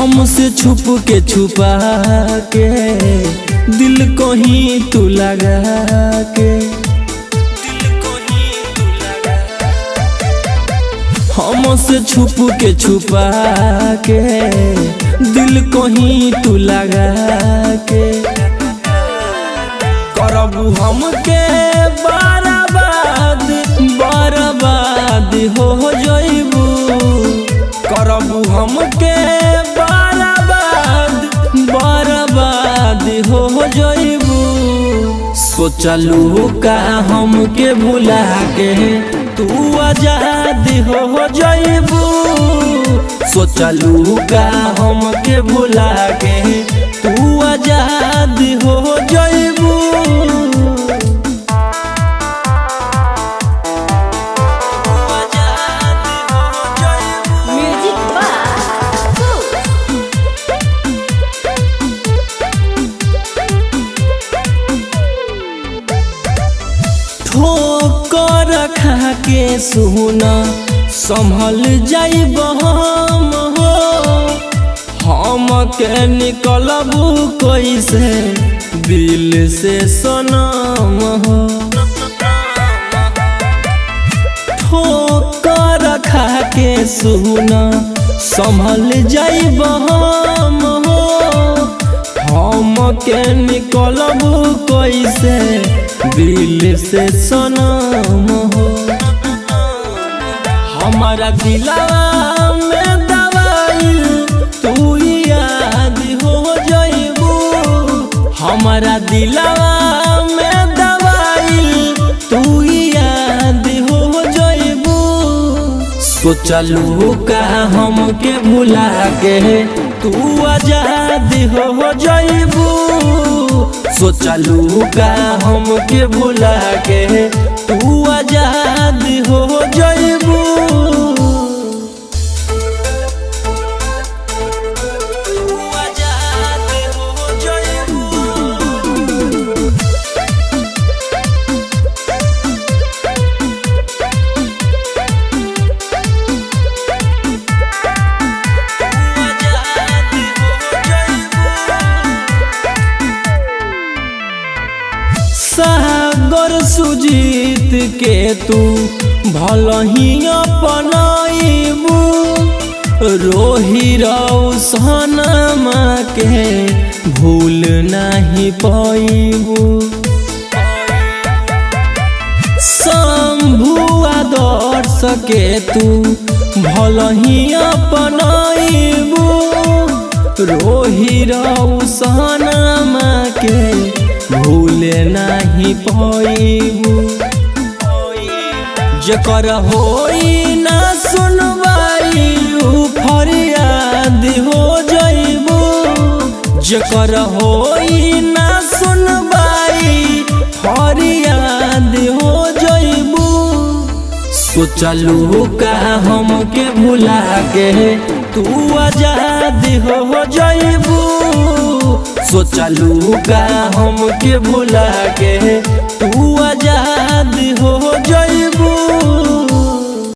हमसे छुप के छुपा के दिल को ही तू लगा के हमसे छुप के छुपा के दिल को ही तू लगा के करबू हमके बर्बाद बर्बाद हो जइबू करबू हमके बर्बाद बर्बाद हो जइबू सोचलू का हमके भुला के तू आजाद हो जइबू सोचलू का हमके भुला के तू आजाद हो जइबू ठोकर खा के सुना संभल जाइब हम के निकलबू कैसे दिल से सनम हो ठोकर खा के सुना संभल जाइब हम के निकलबू कैसे दिल से सनम हो हमारा दिलवा में दवाई तू याद हो जइबू हमारा दिलवा में दवाई तू याद हो जइबू सोचलू का हमके भुला के तू आजाद हो जइबू सोचलू का हमके भुला के तू आजाद हो जइबू सागर सुजीत के तू भल ही अपनाइबू रोही रौसनमा के भूल नहीं पाइबू शंभु आदर्श के तू भल ही अपनाइबू रोही रौसनमा के भूल नहीं पाइबू जकर होई ना सुनवाई फरियाद हो जइबू जकर होई ना सुनवाई फरियाद हो जइबू सोचलू का हमके भुला के तू आजाद हो जइबू सोचलू का हमके भुला के तू